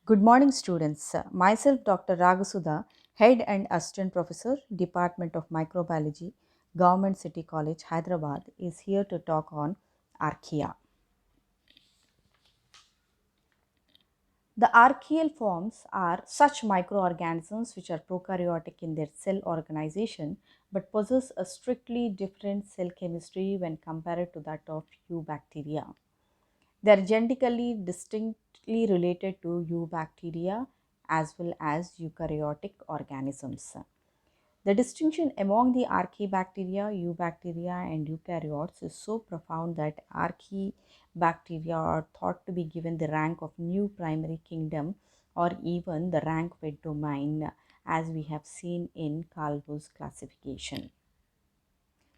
Good morning, students. Myself, Dr. Ragasudha, Head and Assistant Professor, Department of Microbiology, Government City College, Hyderabad, is here to talk on archaea. The archaeal forms are such microorganisms which are prokaryotic in their cell organization but possess a strictly different cell chemistry when compared to that of eubacteria. They are genetically distinctly related to eubacteria as well as eukaryotic organisms. The distinction among the archaebacteria, eubacteria, and eukaryotes is so profound that archaebacteria are thought to be given the rank of new primary kingdom or even the rank of a domain, as we have seen in Calvo's classification.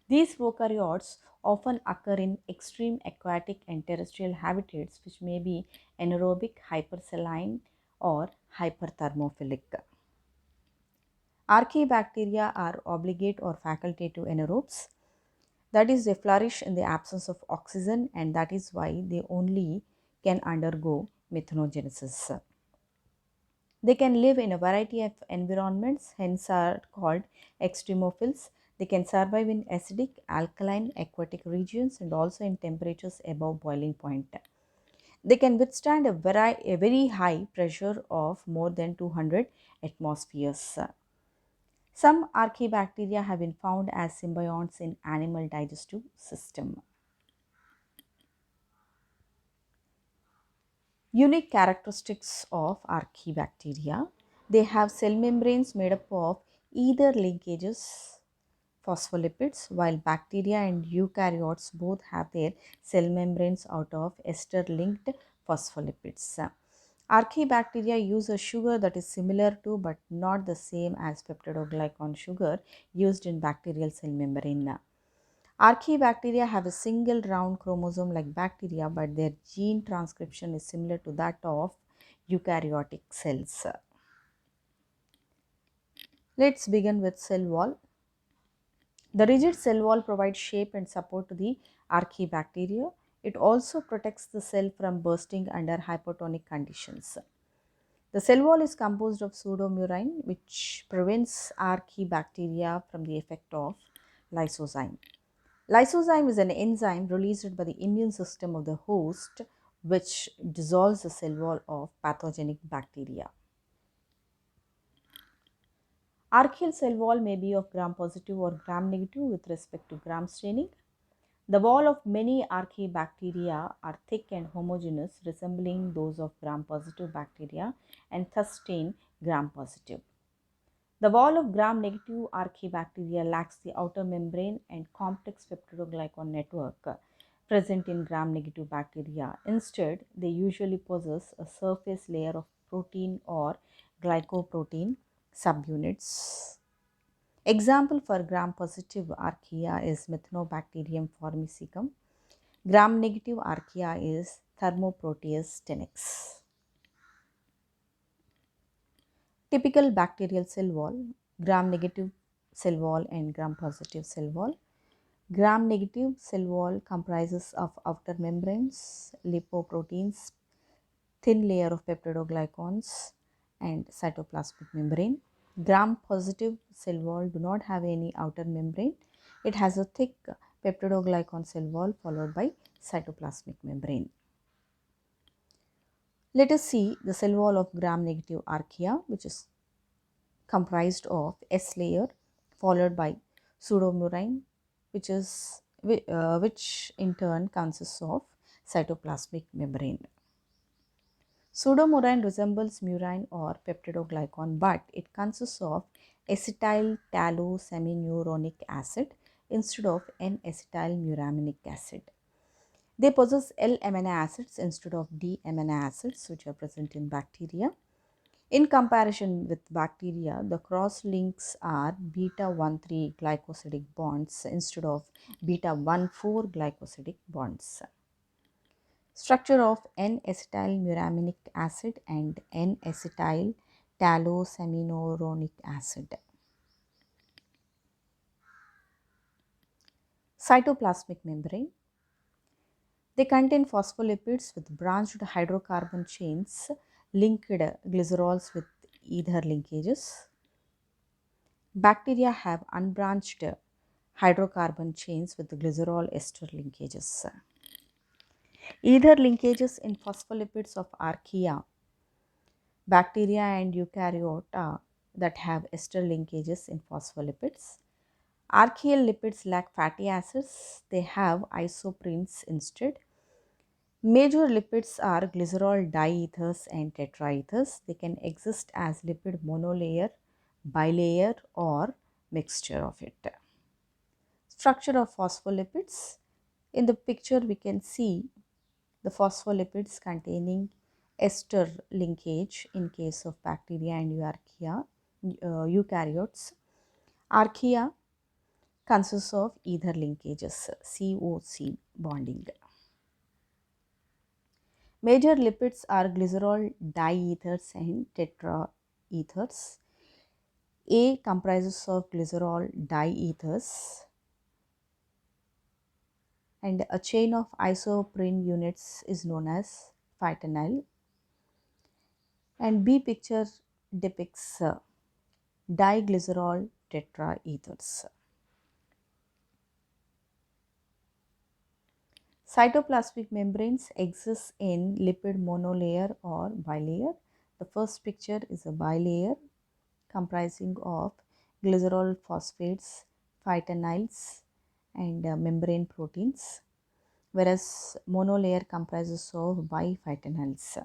These prokaryotes often occur in extreme aquatic and terrestrial habitats, which may be anaerobic, hypersaline, or hyperthermophilic. Archaebacteria are obligate or facultative anaerobes. That is, they flourish in the absence of oxygen, and that is why they only can undergo methanogenesis. They can live in a variety of environments, hence are called extremophils. They can survive in acidic, alkaline, aquatic regions and also in temperatures above boiling point. They can withstand a very high pressure of more than 200 atmospheres. Some archaebacteria have been found as symbionts in animal digestive system. Unique characteristics of archaebacteria. They have cell membranes made up of either linkages, phospholipids, while bacteria and eukaryotes both have their cell membranes out of ester linked phospholipids. Archaebacteria use a sugar that is similar to but not the same as peptidoglycan sugar used in bacterial cell membrane. Archaebacteria have a single round chromosome like bacteria, but their gene transcription is similar to that of eukaryotic cells. Let's begin with cell wall. The rigid cell wall provides shape and support to the archaebacteria. It also protects the cell from bursting under hypotonic conditions. The cell wall is composed of pseudomurine, which prevents archaebacteria from the effect of lysozyme. Lysozyme is an enzyme released by the immune system of the host, which dissolves the cell wall of pathogenic bacteria. Archaeal cell wall may be of gram positive or gram negative with respect to gram staining. The wall of many archaebacteria are thick and homogeneous, resembling those of gram positive bacteria and thus stain gram positive. The wall of gram negative archaebacteria lacks the outer membrane and complex peptidoglycan network present in gram negative bacteria. Instead, they usually possess a surface layer of protein or glycoprotein subunits. Example for gram positive archaea is Methanobacterium formicicum. Gram negative archaea is Thermoproteus tenax. Typical bacterial cell wall, gram negative cell wall and gram positive cell wall. Gram negative cell wall comprises of outer membranes, lipoproteins, thin layer of peptidoglycans and cytoplasmic membrane. Gram positive cell wall do not have any outer membrane. It has a thick peptidoglycan cell wall followed by cytoplasmic membrane. Let us see the cell wall of gram negative archaea, which is comprised of S layer followed by pseudomurine, which in turn consists of cytoplasmic membrane. Pseudomurine resembles murine or peptidoglycan, but it consists of acetyl talosamidoronic acid instead of N-acetylmuraminic acid. They possess L-amino acids instead of D-amino acids, which are present in bacteria. In comparison with bacteria, the cross links are beta 1,3 glycosidic bonds instead of beta 1,4 glycosidic bonds. Structure of N-acetylmuraminic acid and N-acetyl talosamidoronic acid. Cytoplasmic membrane. They contain phospholipids with branched hydrocarbon chains linked glycerols with ether linkages. Bacteria have unbranched hydrocarbon chains with glycerol ester linkages. Ether linkages in phospholipids of archaea, bacteria and eukaryota that have ester linkages in phospholipids. Archaeal lipids lack fatty acids, they have isoprenes instead. Major lipids are glycerol diethers and tetraethers. They can exist as lipid monolayer, bilayer, or mixture of it. Structure of phospholipids. In the picture, we can see the phospholipids containing ester linkage in case of bacteria and eukaryotes. Archaea consists of ether linkages, COC bonding. Major lipids are glycerol diethers and tetraethers. A comprises of glycerol diethers and a chain of isoprene units is known as phytanyl. And B picture depicts diglycerol tetraethers. Cytoplasmic membranes exist in lipid monolayer or bilayer. The first picture is a bilayer comprising of glycerol phosphates, phytanyls, and membrane proteins, whereas monolayer comprises of biphytanyls.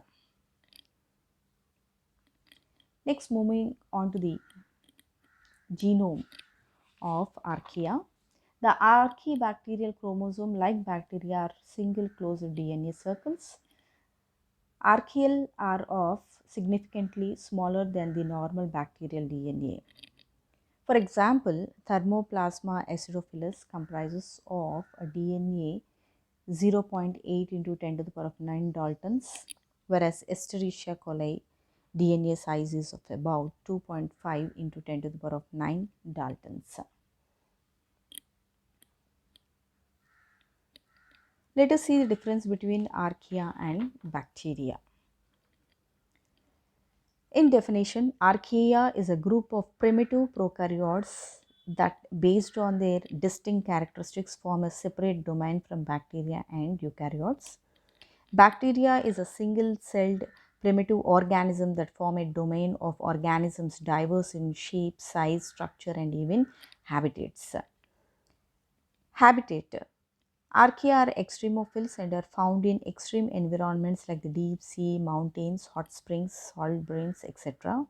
Next, moving on to the genome of archaea. The archaebacterial chromosome, like bacteria, are single closed DNA circles. Archaeal are of significantly smaller than the normal bacterial DNA. For example, Thermoplasma acidophilus comprises of a DNA 0.8 into 10 to the power of 9 Daltons, whereas Escherichia coli DNA size is of about 2.5 into 10 to the power of 9 Daltons. Let us see the difference between archaea and bacteria. In definition, archaea is a group of primitive prokaryotes that, based on their distinct characteristics, form a separate domain from bacteria and eukaryotes. Bacteria is a single-celled primitive organism that form a domain of organisms diverse in shape, size, structure, and even habitats. Habitat. Archaea are extremophils and are found in extreme environments like the deep sea, mountains, hot springs, salt brines, etc.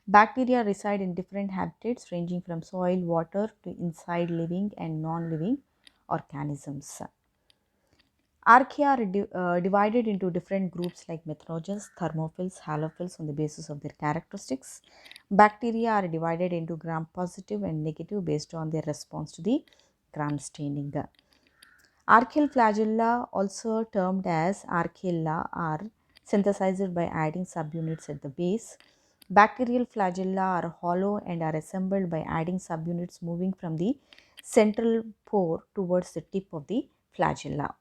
Bacteria reside in different habitats ranging from soil, water to inside living and non-living organisms. Archaea are divided into different groups like methanogens, thermophils, halophils on the basis of their characteristics. Bacteria are divided into gram-positive and negative based on their response to the gram staining. Archaeal flagella, also termed as archaea, are synthesized by adding subunits at the base. Bacterial flagella are hollow and are assembled by adding subunits moving from the central pore towards the tip of the flagella.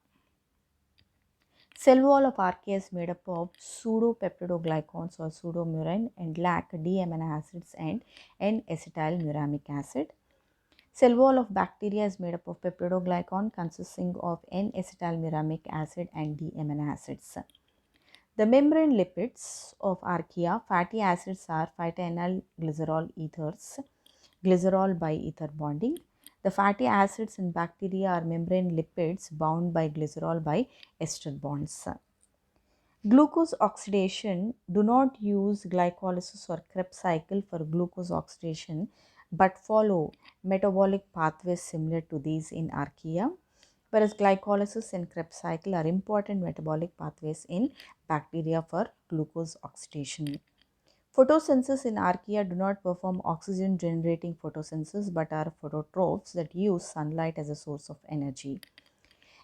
Cell wall of archaea is made up of pseudopeptidoglycans or pseudomurine and lack D-amino acids and N-acetylmuramic acid. Cell wall of bacteria is made up of peptidoglycan consisting of N-acetylmuramic acid and D-amino acids. The membrane lipids of archaea, fatty acids are phytanyl glycerol ethers, glycerol by ether bonding. The fatty acids in bacteria are membrane lipids bound by glycerol by ester bonds. Glucose oxidation do not use glycolysis or Krebs cycle for glucose oxidation but follow metabolic pathways similar to these in archaea, whereas glycolysis and Krebs cycle are important metabolic pathways in bacteria for glucose oxidation. Photosynthesis in archaea do not perform oxygen generating photosynthesis but are phototrophs that use sunlight as a source of energy.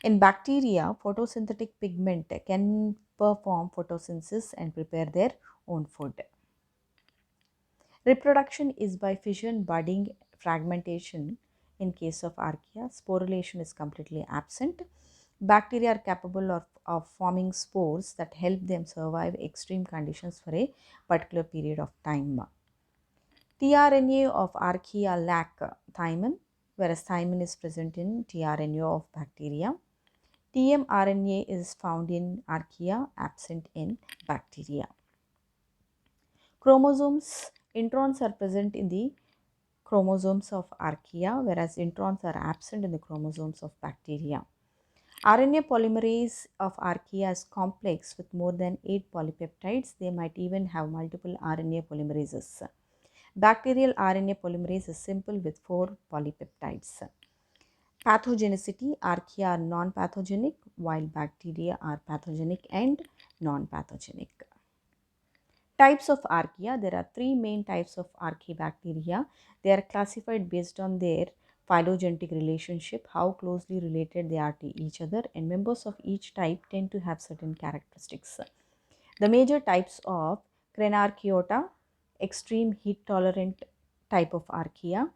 In bacteria, photosynthetic pigment can perform photosynthesis and prepare their own food. Reproduction is by fission, budding, fragmentation. In case of archaea, sporulation is completely absent. Bacteria are capable of forming spores that help them survive extreme conditions for a particular period of time. tRNA of archaea lack thymine, whereas thymine is present in tRNA of bacteria. tmRNA is found in archaea, absent in bacteria. Chromosomes, introns are present in the chromosomes of archaea, whereas introns are absent in the chromosomes of bacteria. RNA polymerase of archaea is complex with more than 8 polypeptides. They might even have multiple RNA polymerases. Bacterial RNA polymerase is simple with 4 polypeptides. Pathogenicity, archaea are non-pathogenic while bacteria are pathogenic and non-pathogenic. Types of archaea. There are three main types of archaebacteria. They are classified based on their phylogenetic relationship, how closely related they are to each other, and members of each type tend to have certain characteristics. The major types of Crenarchaeota, extreme heat tolerant type of archaea.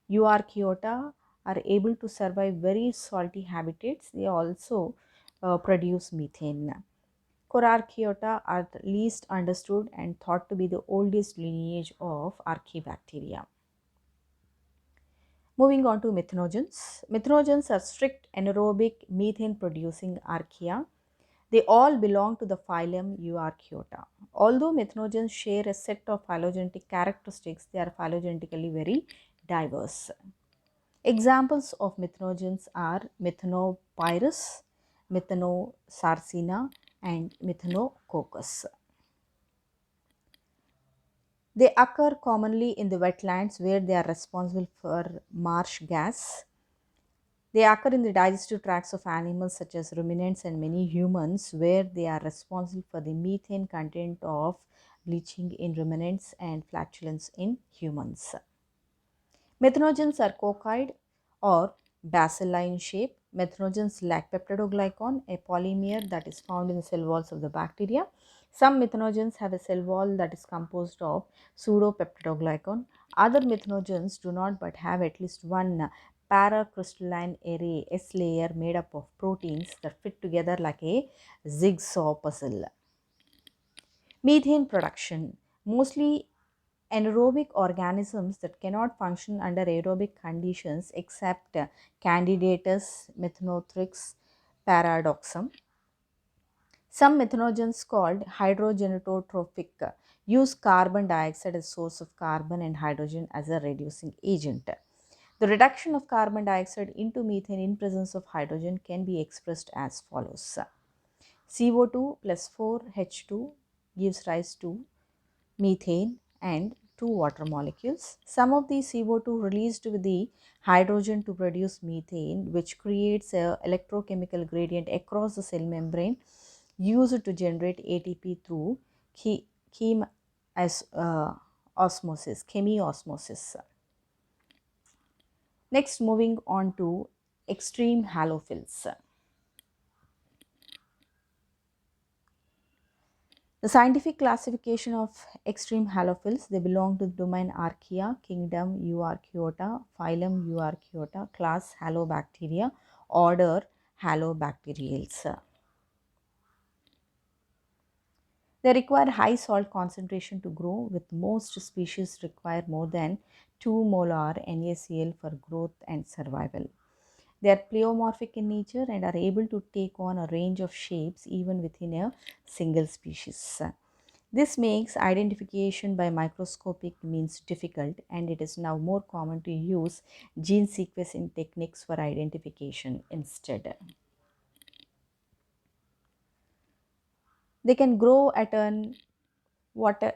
Euarchaeota are able to survive very salty habitats. They also produce methane. Corarchaeota are the least understood and thought to be the oldest lineage of archaebacteria. Moving on to methanogens. Methanogens are strict anaerobic methane producing archaea. They all belong to the phylum Euarchaeota. Although methanogens share a set of phylogenetic characteristics, they are phylogenetically very diverse. Examples of methanogens are Methanopyrus, Methanosarcina, and Methanococcus. They occur commonly in the wetlands where they are responsible for marsh gas. They occur in the digestive tracts of animals such as ruminants and many humans, where they are responsible for the methane content of bleaching in ruminants and flatulence in humans. Methanogens are coccoid or bacilli in shape. Methanogens lack peptidoglycan, a polymer that is found in the cell walls of the bacteria. Some methanogens have a cell wall that is composed of pseudopeptidoglycan. Other methanogens do not but have at least one paracrystalline array S layer made up of proteins that fit together like a jigsaw puzzle. Methane production. Mostly anaerobic organisms that cannot function under aerobic conditions except Candidatus methanothrix paradoxum. Some methanogens called hydrogenotrophic use carbon dioxide as source of carbon and hydrogen as a reducing agent. The reduction of carbon dioxide into methane in presence of hydrogen can be expressed as follows. CO2 plus 4H2 gives rise to methane and two water molecules. Some of the CO2 released with the hydrogen to produce methane, which creates a electrochemical gradient across the cell membrane used to generate ATP through chem as osmosis, chemiosmosis. Next, moving on to extreme halophils. The scientific classification of extreme halophils, they belong to the domain Archaea, kingdom Euarchaeota, phylum Euarchaeota, class Halobacteria, order Halobacteriales. They require high salt concentration to grow, with most species require more than 2 molar NaCl for growth and survival. They are pleomorphic in nature and are able to take on a range of shapes even within a single species. This makes identification by microscopic means difficult, and it is now more common to use gene sequencing techniques for identification instead. They can grow at an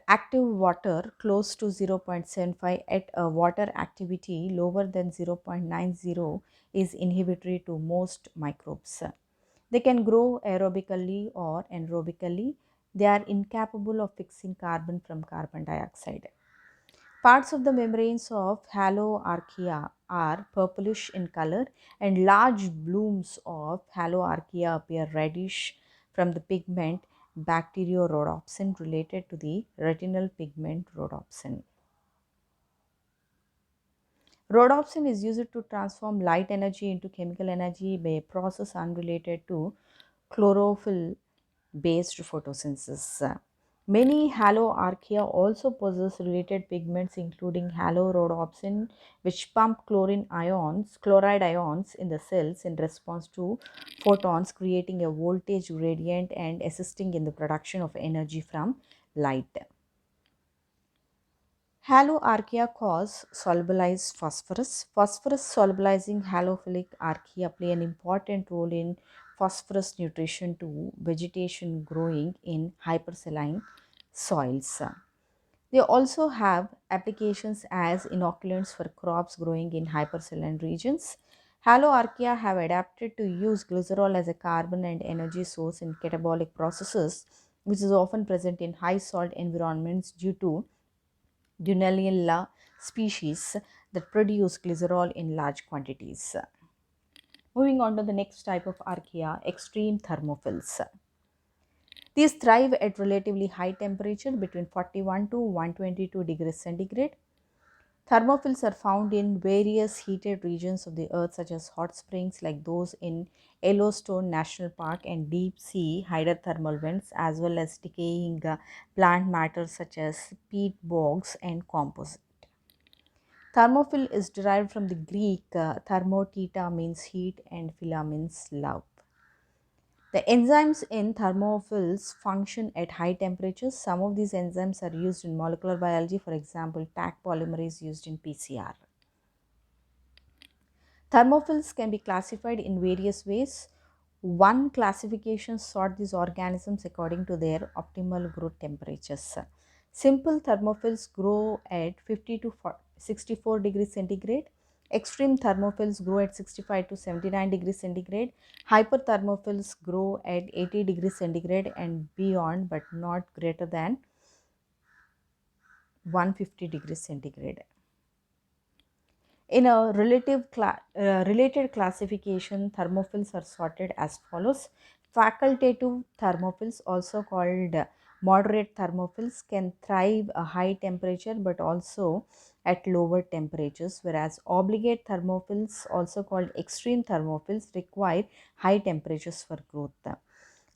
active water close to 0.75 at a water activity lower than 0.90 is inhibitory to most microbes. They can grow aerobically or anaerobically. They are incapable of fixing carbon from carbon dioxide. Parts of the membranes of Haloarchaea are purplish in color, and large blooms of Haloarchaea appear reddish from the pigment bacteriorhodopsin related to the retinal pigment rhodopsin. Rhodopsin is used to transform light energy into chemical energy by a process unrelated to chlorophyll based photosynthesis. Many haloarchaea also possess related pigments including halorhodopsin, which pump chloride ions in the cells in response to photons, creating a voltage gradient and assisting in the production of energy from light. Haloarchaea cause solubilized phosphorus. Phosphorus solubilizing halophilic archaea play an important role in phosphorus nutrition to vegetation growing in hypersaline soils. They also have applications as inoculants for crops growing in hypersaline regions. Haloarchaea have adapted to use glycerol as a carbon and energy source in catabolic processes, which is often present in high salt environments due to Dunaliella species that produce glycerol in large quantities. Moving on to the next type of archaea, extreme thermophils. These thrive at relatively high temperature between 41 to 122 degrees centigrade. Thermophils are found in various heated regions of the earth, such as hot springs like those in Yellowstone National Park and deep sea hydrothermal vents, as well as decaying plant matter such as peat bogs and composite. Thermophil is derived from the Greek thermoteta means heat and phila means love. The enzymes in thermophils function at high temperatures. Some of these enzymes are used in molecular biology, for example, Taq polymerase used in PCR. Thermophils can be classified in various ways. One classification sort these organisms according to their optimal growth temperatures. Simple thermophils grow at 50 to 64 degrees centigrade. Extreme thermophils grow at 65 to 79 degrees centigrade. Hyperthermophils grow at 80 degrees centigrade and beyond, but not greater than 150 degrees centigrade. In a related classification, thermophils are sorted as follows. Facultative thermophils, also called moderate thermophils, can thrive a high temperature but also at lower temperatures, whereas obligate thermophils, also called extreme thermophils, require high temperatures for growth.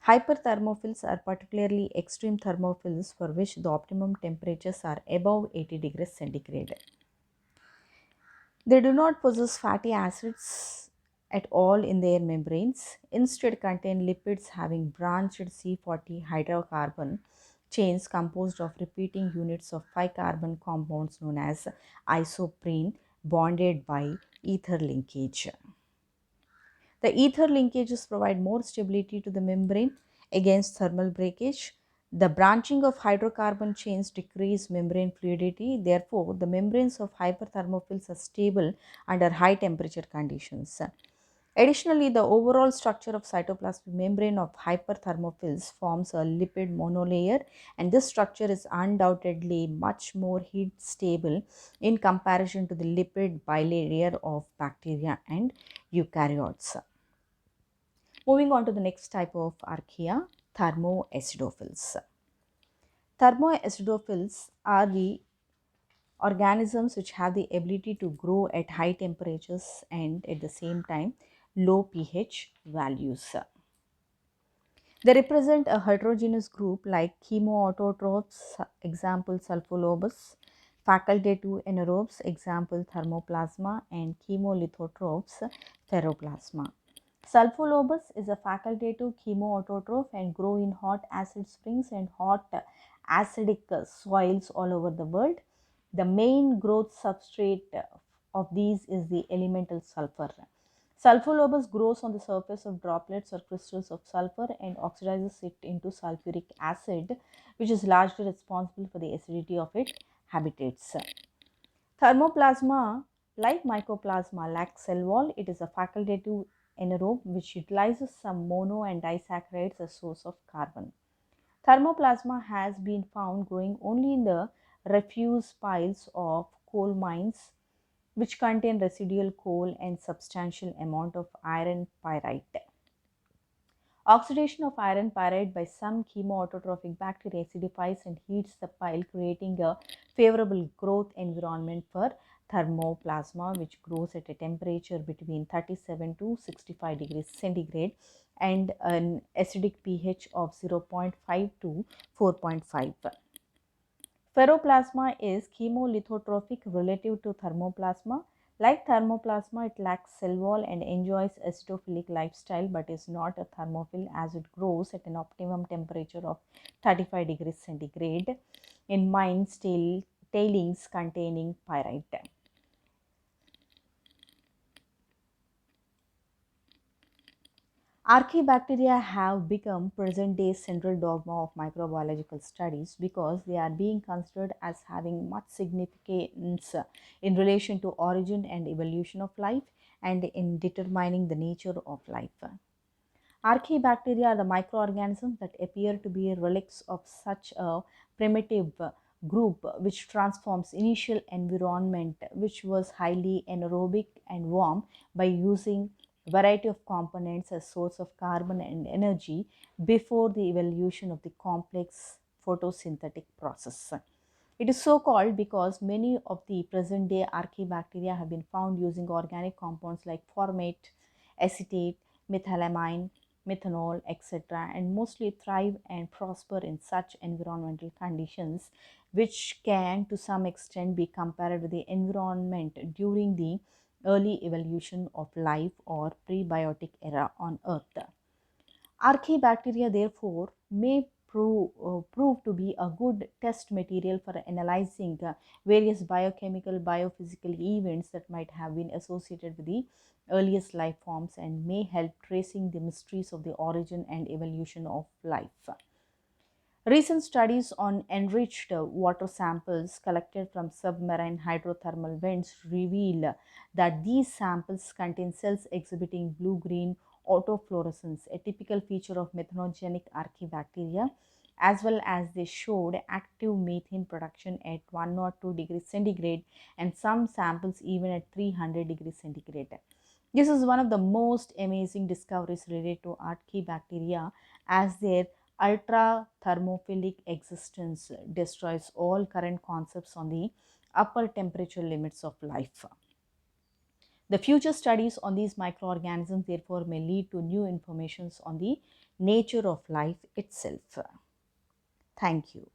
Hyperthermophils are particularly extreme thermophils for which the optimum temperatures are above 80 degrees centigrade. They do not possess fatty acids at all in their membranes, instead contain lipids having branched C40 hydrocarbon chains composed of repeating units of 5 carbon compounds known as isoprene bonded by ether linkage. The ether linkages provide more stability to the membrane against thermal breakage. The branching of hydrocarbon chains decrease membrane fluidity. Therefore, the membranes of hyperthermophils are stable under high temperature conditions. Additionally, the overall structure of cytoplasmic membrane of hyperthermophils forms a lipid monolayer, and this structure is undoubtedly much more heat stable in comparison to the lipid bilayer of bacteria and eukaryotes. Moving on to the next type of archaea, thermoacidophils. Thermoacidophils are the organisms which have the ability to grow at high temperatures and at the same time low pH values. They represent a heterogeneous group like chemoautotrophs, example sulfolobus, facultative anaerobes, example thermoplasma, and chemolithotrophs, ferroplasma. Sulfolobus is a facultative chemoautotroph and grow in hot acid springs and hot acidic soils all over the world. The main growth substrate of these is the elemental sulfur. Sulfolobus grows on the surface of droplets or crystals of sulfur and oxidizes it into sulfuric acid, which is largely responsible for the acidity of its habitats. Thermoplasma, like mycoplasma, lacks cell wall. It is a facultative anaerobe which utilizes some mono and disaccharides as source of carbon. Thermoplasma has been found growing only in the refuse piles of coal mines, which contain residual coal and substantial amount of iron pyrite. Oxidation of iron pyrite by some chemoautotrophic bacteria acidifies and heats the pile, creating a favorable growth environment for thermoplasma, which grows at a temperature between 37 to 65 degrees centigrade and an acidic pH of 0.5 to 4.5. Ferroplasma is chemolithotropic relative to thermoplasma. Like thermoplasma, it lacks cell wall and enjoys acidophilic lifestyle but is not a thermophile as it grows at an optimum temperature of 35 degrees centigrade in mines tailings containing pyrite. Archaebacteria have become present day central dogma of microbiological studies because they are being considered as having much significance in relation to origin and evolution of life and in determining the nature of life. Archaebacteria are the microorganisms that appear to be relics of such a primitive group which transforms initial environment which was highly anaerobic and warm by using variety of components as source of carbon and energy before the evolution of the complex photosynthetic process. It is so called because many of the present day archaebacteria have been found using organic compounds like formate, acetate, methylamine, methanol, etc., and mostly thrive and prosper in such environmental conditions, which can to some extent be compared with the environment during the early evolution of life or prebiotic era on Earth. Archaebacteria, therefore, may prove to be a good test material for analyzing various biochemical, biophysical events that might have been associated with the earliest life forms and may help tracing the mysteries of the origin and evolution of life. Recent studies on enriched water samples collected from submarine hydrothermal vents reveal that these samples contain cells exhibiting blue-green autofluorescence, a typical feature of methanogenic archaebacteria, as well as they showed active methane production at 102 degrees centigrade and some samples even at 300 degrees centigrade. This is one of the most amazing discoveries related to archaebacteria as their ultra thermophilic existence destroys all current concepts on the upper temperature limits of life. The future studies on these microorganisms therefore may lead to new informations on the nature of life itself. Thank you.